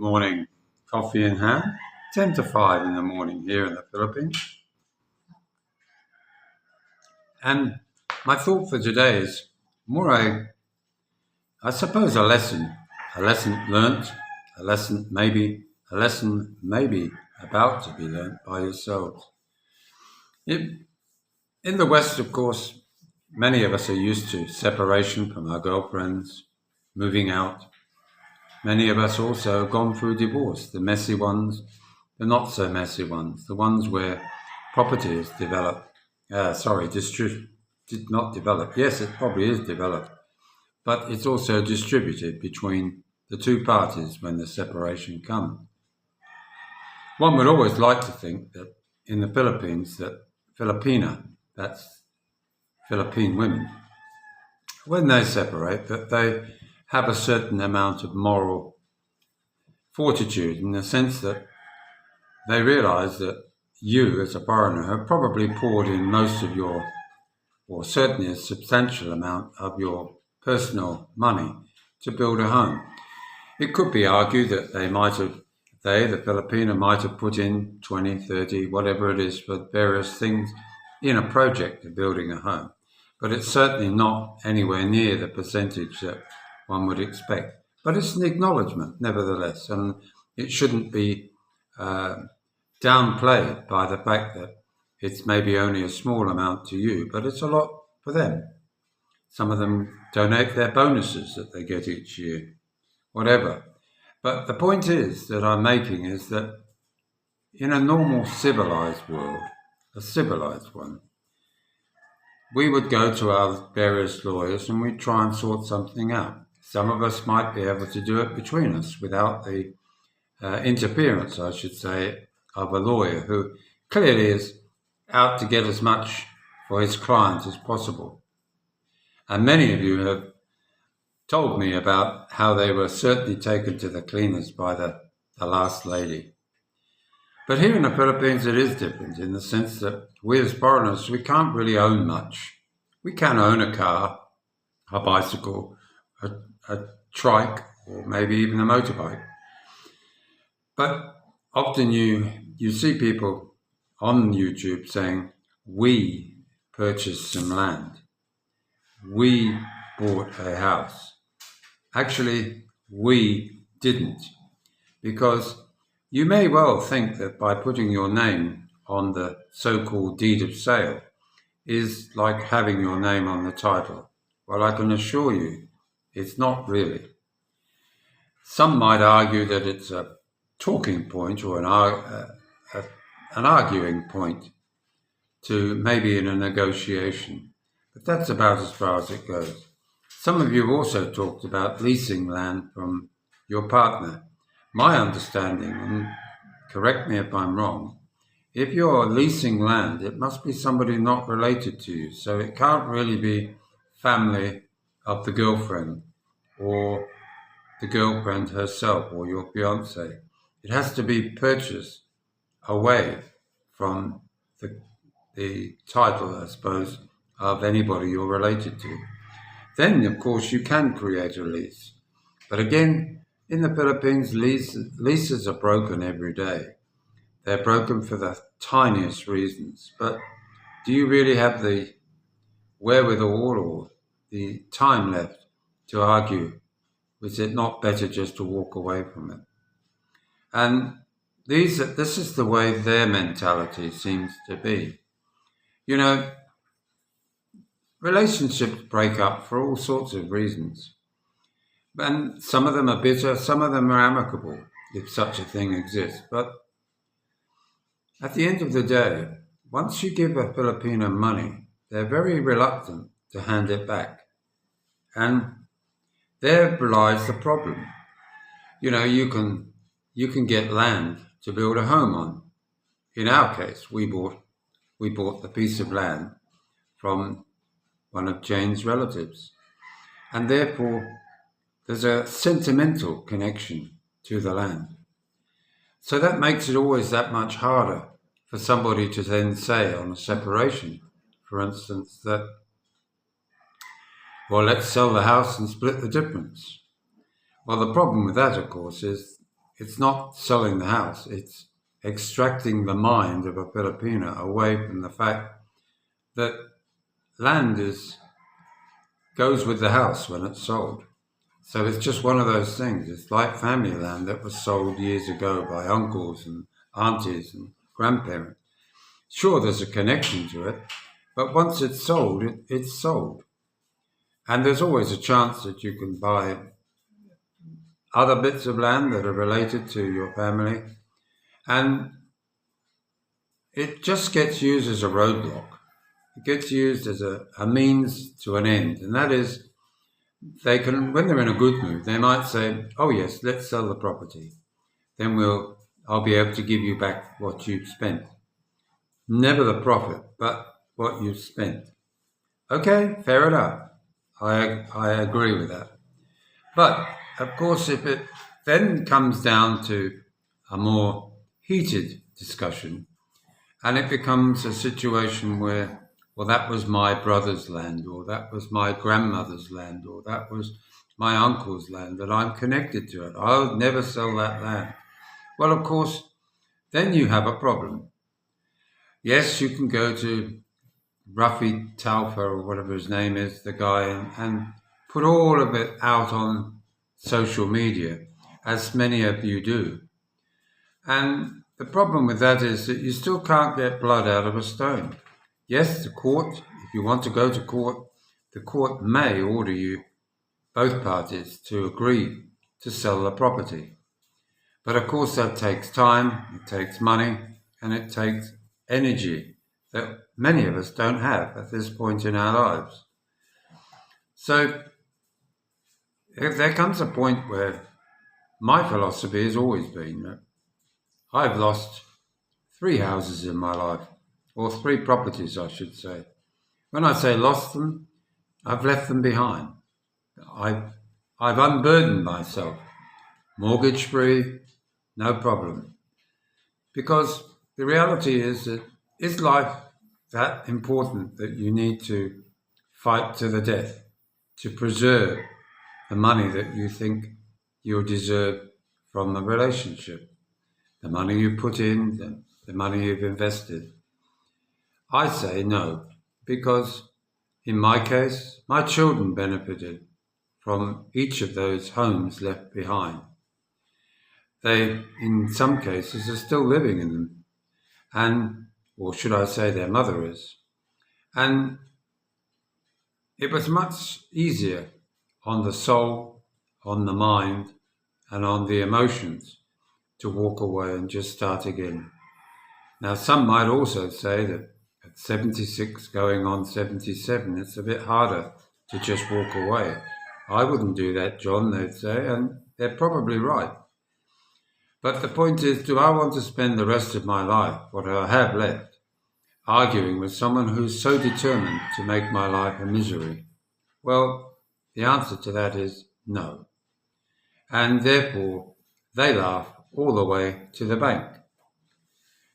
Morning, coffee in hand, 10 to 5 in the morning here in the Philippines. And my thought for today is more I suppose a lesson learnt, a lesson maybe about to be learnt by yourselves. In the West, of course, many of us are used to separation from our girlfriends, moving out. Many of us also have gone through divorce, the messy ones, the not so messy ones, the ones where property is developed. Not developed. Yes, it probably is developed, but it's also distributed between the two parties when the separation comes. One would always like to think that in the Philippines, that Filipina, that's Philippine women, when they separate, that they have a certain amount of moral fortitude in the sense that they realize that you, as a foreigner, have probably poured in most of your, or certainly a substantial amount of your personal money to build a home. It could be argued that the Filipino, might have put in 20, 30, whatever it is for various things in a project of building a home. But it's certainly not anywhere near the percentage that one would expect. But it's an acknowledgement, nevertheless, and it shouldn't be downplayed by the fact that it's maybe only a small amount to you, but it's a lot for them. Some of them donate their bonuses that they get each year, whatever. But the point is that I'm making is that in a normal civilized world, a civilized one, we would go to our various lawyers and we'd try and sort something out. Some of us might be able to do it between us without the interference, I should say, of a lawyer who clearly is out to get as much for his client as possible. And many of you have told me about how they were certainly taken to the cleaners by the last lady. But here in the Philippines, it is different in the sense that we as foreigners, we can't really own much. We can own a car, a bicycle, a trike, or maybe even a motorbike. But often you see people on YouTube saying, we purchased some land. We bought a house. Actually, we didn't. Because you may well think that by putting your name on the so-called deed of sale is like having your name on the title. Well, I can assure you, it's not really. Some might argue that it's a talking point or an arguing point to maybe in a negotiation, but that's about as far as it goes. Some of you have also talked about leasing land from your partner. My understanding, and correct me if I'm wrong, if you're leasing land, it must be somebody not related to you, so it can't really be family of the girlfriend or the girlfriend herself or your fiance. It has to be purchased away from the title, I suppose, of anybody you're related to. Then, of course, you can create a lease. But again, in the Philippines, leases are broken every day. They're broken for the tiniest reasons. But do you really have the wherewithal or the time left to argue? Is it not better just to walk away from it? And this is the way their mentality seems to be. You know, relationships break up for all sorts of reasons. And some of them are bitter, some of them are amicable, if such a thing exists. But at the end of the day, once you give a Filipino money, they're very reluctant to hand it back. And there lies the problem. You know, you can get land to build a home on. In our case, we bought the piece of land from one of Jane's relatives. And therefore, there's a sentimental connection to the land. So that makes it always that much harder for somebody to then say on a separation, for instance, that, well, let's sell the house and split the difference. Well, the problem with that, of course, is it's not selling the house, it's extracting the mind of a Filipino away from the fact that land goes with the house when it's sold. So it's just one of those things. It's like family land that was sold years ago by uncles and aunties and grandparents. Sure, there's a connection to it, but once it's sold, it's sold. And there's always a chance that you can buy other bits of land that are related to your family. And it just gets used as a roadblock. It gets used as a means to an end. And that is, they can, when they're in a good mood, they might say, oh yes, let's sell the property. Then I'll be able to give you back what you've spent. Never the profit, but what you've spent. Okay, fair enough. I agree with that. But of course, if it then comes down to a more heated discussion, and it becomes a situation where, well, that was my brother's land, or that was my grandmother's land, or that was my uncle's land, and I'm connected to it. I would never sell that land. Well, of course, then you have a problem. Yes, you can go to Ruffy Talfa, or whatever his name is, the guy, and put all of it out on social media, as many of you do. And the problem with that is that you still can't get blood out of a stone. Yes, the court, if you want to go to court, the court may order you, both parties, to agree to sell the property. But of course that takes time, it takes money, and it takes energy that many of us don't have at this point in our lives. So there comes a point where my philosophy has always been that I've lost 3 houses in my life, or 3 properties, I should say. When I say lost them, I've left them behind. I've unburdened myself, mortgage-free, no problem. Because the reality is that, is life that important that you need to fight to the death to preserve the money that you think you deserve from the relationship, the money you put in, the money you've invested? I say no, because in my case, my children benefited from each of those homes left behind. They, in some cases, are still living in them, and, or should I say their mother is. And it was much easier on the soul, on the mind, and on the emotions to walk away and just start again. Now, some might also say that at 76 going on 77, it's a bit harder to just walk away. I wouldn't do that, John, they'd say, and they're probably right. But the point is, do I want to spend the rest of my life, what I have left, arguing with someone who's so determined to make my life a misery? Well, the answer to that is no. And therefore, they laugh all the way to the bank.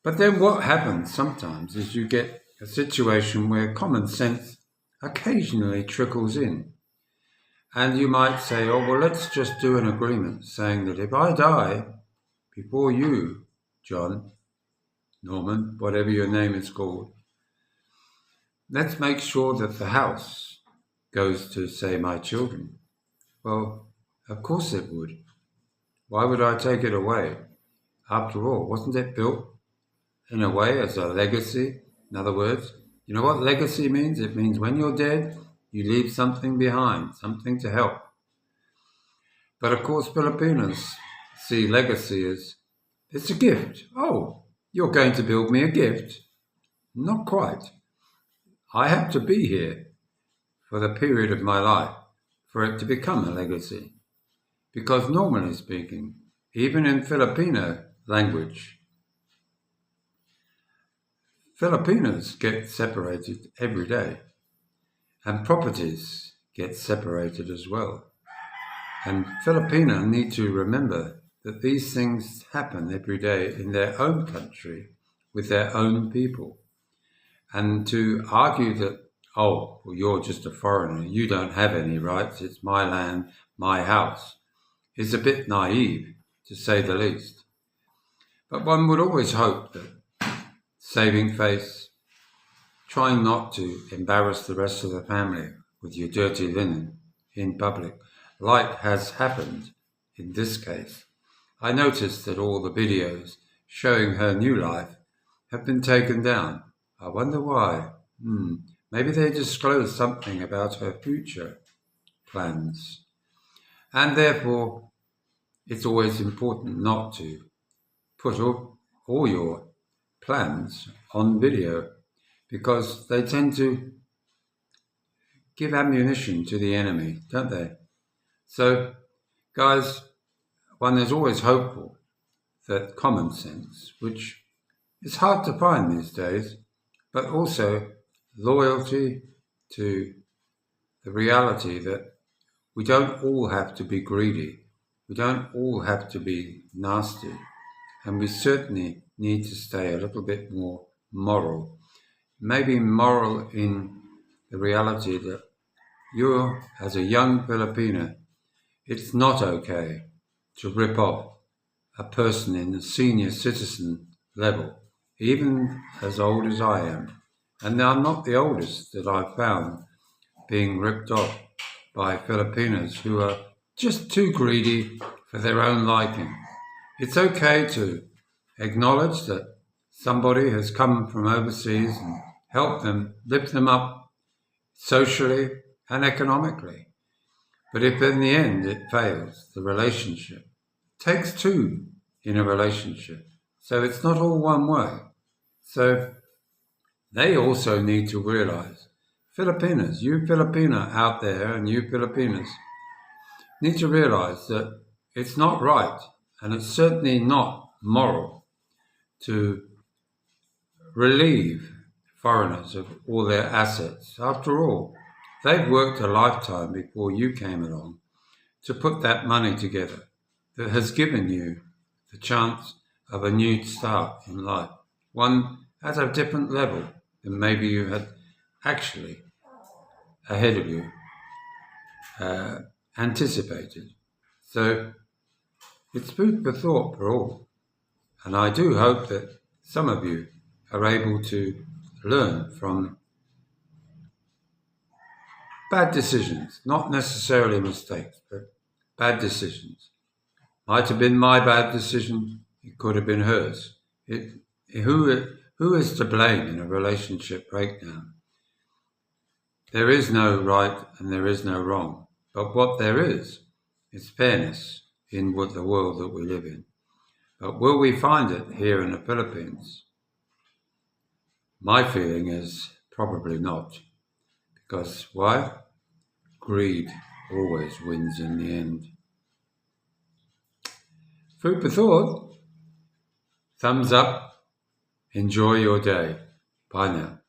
But then what happens sometimes is you get a situation where common sense occasionally trickles in. And you might say, oh, well, let's just do an agreement saying that if I die before you, John, Norman, whatever your name is called, let's make sure that the house goes to, say, my children. Well, of course it would. Why would I take it away? After all, wasn't it built in a way as a legacy? In other words, you know what legacy means? It means when you're dead, you leave something behind, something to help. But of course, Filipinos see legacy as, it's a gift. Oh, you're going to build me a gift? Not quite. I have to be here for the period of my life for it to become a legacy. Because normally speaking, even in Filipino language, Filipinos get separated every day, and properties get separated as well. And Filipino need to remember that these things happen every day in their own country with their own people. And to argue that, oh, well, you're just a foreigner, you don't have any rights, it's my land, my house, is a bit naive, to say the least. But one would always hope that saving face, trying not to embarrass the rest of the family with your dirty linen in public, like has happened in this case. I noticed that all the videos showing her new life have been taken down. I wonder why. Maybe they disclosed something about her future plans. And therefore, it's always important not to put all your plans on video, because they tend to give ammunition to the enemy, don't they? So, guys, one is always hopeful that common sense, which is hard to find these days, but also loyalty to the reality that we don't all have to be greedy, we don't all have to be nasty, and we certainly need to stay a little bit more moral. Maybe moral in the reality that you, as a young Filipina, it's not okay to rip off a person in the senior citizen level, even as old as I am. And I'm not the oldest that I've found being ripped off by Filipinos who are just too greedy for their own liking. It's okay to acknowledge that somebody has come from overseas and help them, lift them up socially and economically. But if in the end it fails, the relationship takes two in a relationship. So it's not all one way. So they also need to realize, Filipinas, you Filipina out there and you Filipinas need to realize that it's not right and it's certainly not moral to relieve foreigners of all their assets. After all, they've worked a lifetime before you came along to put that money together that has given you the chance of a new start in life, one at a different level than maybe you had actually ahead of you anticipated. So it's food for thought for all. And I do hope that some of you are able to learn from bad decisions, not necessarily mistakes, but bad decisions. Might have been my bad decision, it could have been hers. Who is to blame in a relationship breakdown? There is no right and there is no wrong, but what there is fairness in the world that we live in. But will we find it here in the Philippines? My feeling is probably not. Because why? Greed always wins in the end. Food for thought. Thumbs up. Enjoy your day. Bye now.